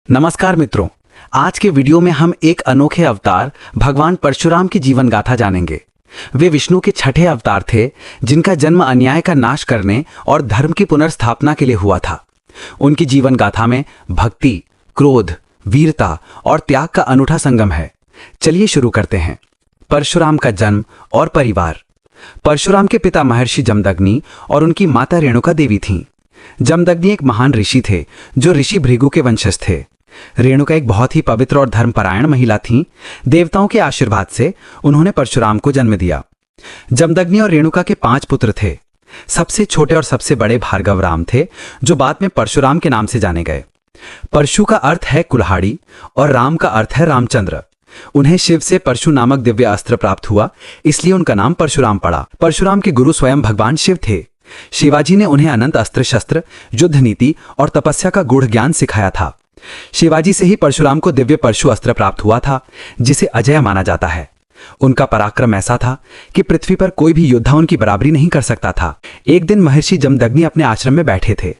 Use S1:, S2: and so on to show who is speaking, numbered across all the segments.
S1: नमस्कार मित्रों, आज के वीडियो में हम एक अनोखे अवतार भगवान परशुराम की जीवन गाथा जानेंगे। वे विष्णु के छठे अवतार थे, जिनका जन्म अन्याय का नाश करने और धर्म की पुनर्स्थापना के लिए हुआ था। उनकी जीवन गाथा में भक्ति, क्रोध, वीरता और त्याग का अनूठा संगम है। चलिए शुरू करते हैं। परशुराम का जन्म और परिवार। परशुराम के पिता महर्षि जमदग्नि और उनकी माता रेणुका देवी थीं। जमदग्नि एक महान ऋषि थे जो ऋषि भृगु के वंशज थे। रेणुका एक बहुत ही पवित्र और धर्मपरायण महिला थीं। देवताओं के आशीर्वाद से उन्होंने परशुराम को जन्म दिया। जमदग्नि और रेणुका के 5 पुत्र थे। सबसे छोटे और सबसे बड़े भार्गव राम थे, जो बाद में परशुराम के नाम से जाने गए। परशु का अर्थ है कुल्हाड़ी और राम का अर्थ है रामचंद्र। उन्हें शिव से परशु नामक दिव्य अस्त्र प्राप्त हुआ, इसलिए उनका नाम परशुराम पड़ा। परशुराम के गुरु स्वयं भगवान शिव थे। शिवाजी ने उन्हें अनंत अस्त्र शस्त्र, युद्ध नीति और तपस्या का गूढ़ ज्ञान सिखाया था। शिवाजी से ही परशुराम को दिव्य परशु अस्त्र प्राप्त हुआ था, जिसे अजय माना जाता है। उनका पराक्रम ऐसा था कि पृथ्वी पर कोई भी योद्धा उनकी बराबरी नहीं कर सकता था। एक दिन महर्षि जमदग्नि अपने आश्रम में बैठे थे।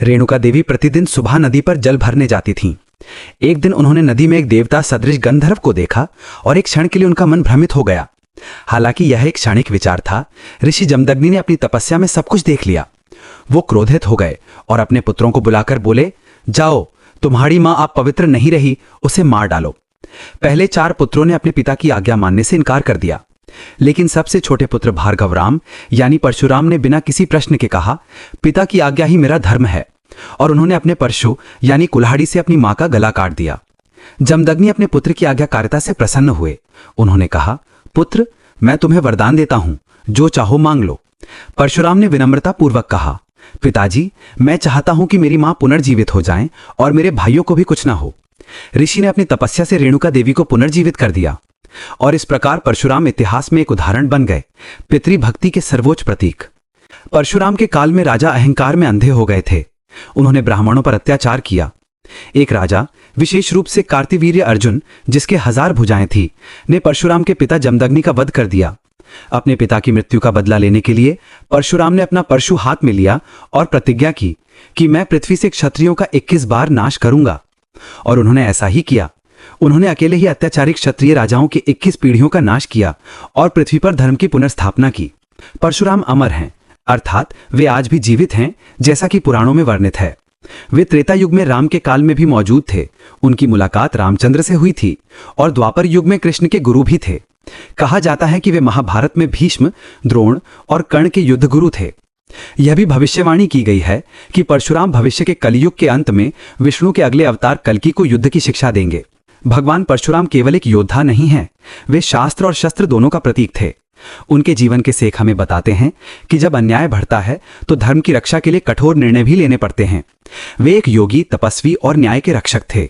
S1: रेणुका देवी प्रतिदिन सुबह नदी पर जल भरने जाती थीं। एक दिन उन्होंने नदी में एक देवता सदृश गंधर्व को देखा और एक क्षण के लिए उनका मन भ्रमित हो गया। हालांकि यह एक क्षणिक विचार था। ऋषि जमदग्नि ने अपनी तपस्या में सब कुछ देख लिया। वो क्रोधित हो गए और अपने पुत्रों को बुलाकर बोले, जाओ, तुम्हारी मां आप पवित्र नहीं रही, उसे मार डालो। पहले 4 पुत्रों ने अपने पिता की आज्ञा मानने से इनकार कर दिया, लेकिन सबसे छोटे पुत्र भार्गव राम यानी परशुराम ने बिना किसी प्रश्न के कहा, पिता की आज्ञा ही मेरा धर्म है, और उन्होंने अपने परशु यानी कुल्हाड़ी से अपनी मां का गला काट दिया। जमदग्नि अपने पुत्र की आज्ञाकारिता से प्रसन्न हुए। उन्होंने कहा, पुत्र, मैं तुम्हें वरदान देता हूं, जो चाहो मांग लो। परशुराम ने विनम्रता पूर्वक कहा, पिताजी, मैं चाहता हूं कि मेरी मां पुनर्जीवित हो जाएं और मेरे भाइयों को भी कुछ ना हो। ऋषि ने अपनी तपस्या से रेणुका देवी को पुनर्जीवित कर दिया और इस प्रकार परशुराम इतिहास में एक उदाहरण बन गए, पितृभक्ति के सर्वोच्च प्रतीक। परशुराम के काल में राजा अहंकार में अंधे हो गए थे। उन्होंने ब्राह्मणों पर अत्याचार किया। एक राजा, विशेष रूप से कार्तिवीर्य अर्जुन, जिसके 1000 भुजाएं थी, ने परशुराम के पिता जमदग्नि का वध कर दिया। अपने पिता की मृत्यु का बदला लेने के लिए परशुराम ने अपना परशु हाथ में लिया और प्रतिज्ञा की कि मैं पृथ्वी से क्षत्रियों का 21 बार नाश करूंगा। और उन्होंने ऐसा ही किया। उन्होंने अकेले ही अत्याचारी क्षत्रिय राजाओं की 21 पीढ़ियों का नाश किया और पृथ्वी पर धर्म की पुनर्स्थापना की। परशुराम अमर हैं, अर्थात वे आज भी जीवित हैं, जैसा कि पुराणों में वर्णित है। वे त्रेता युग में राम के काल में भी मौजूद थे। उनकी मुलाकात रामचंद्र से हुई थी और द्वापर युग में कृष्ण के गुरु भी थे। कहा जाता है कि वे महाभारत में भीष्म, द्रोण और कर्ण के युद्ध गुरु थे। यह भी भविष्यवाणी की गई है कि परशुराम भविष्य के कलयुग के अंत में विष्णु के अगले अवतार कल्कि को युद्ध की शिक्षा देंगे। भगवान परशुराम केवल एक योद्धा नहीं हैं, वे शास्त्र और शस्त्र दोनों का प्रतीक थे। उनके जीवन के सेख हमें बताते हैं कि जब अन्याय बढ़ता है तो धर्म की रक्षा के लिए कठोर निर्णय भी लेने पड़ते हैं। वे एक योगी, तपस्वी और न्याय के रक्षक थे।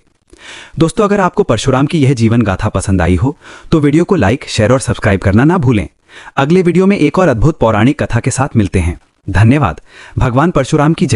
S1: दोस्तों, अगर आपको परशुराम की यह जीवन गाथा पसंद आई हो तो वीडियो को लाइक, शेयर और सब्सक्राइब करना ना भूलें। अगले वीडियो में एक और अद्भुत पौराणिक कथा के साथ मिलते हैं। धन्यवाद। भगवान परशुराम की जय।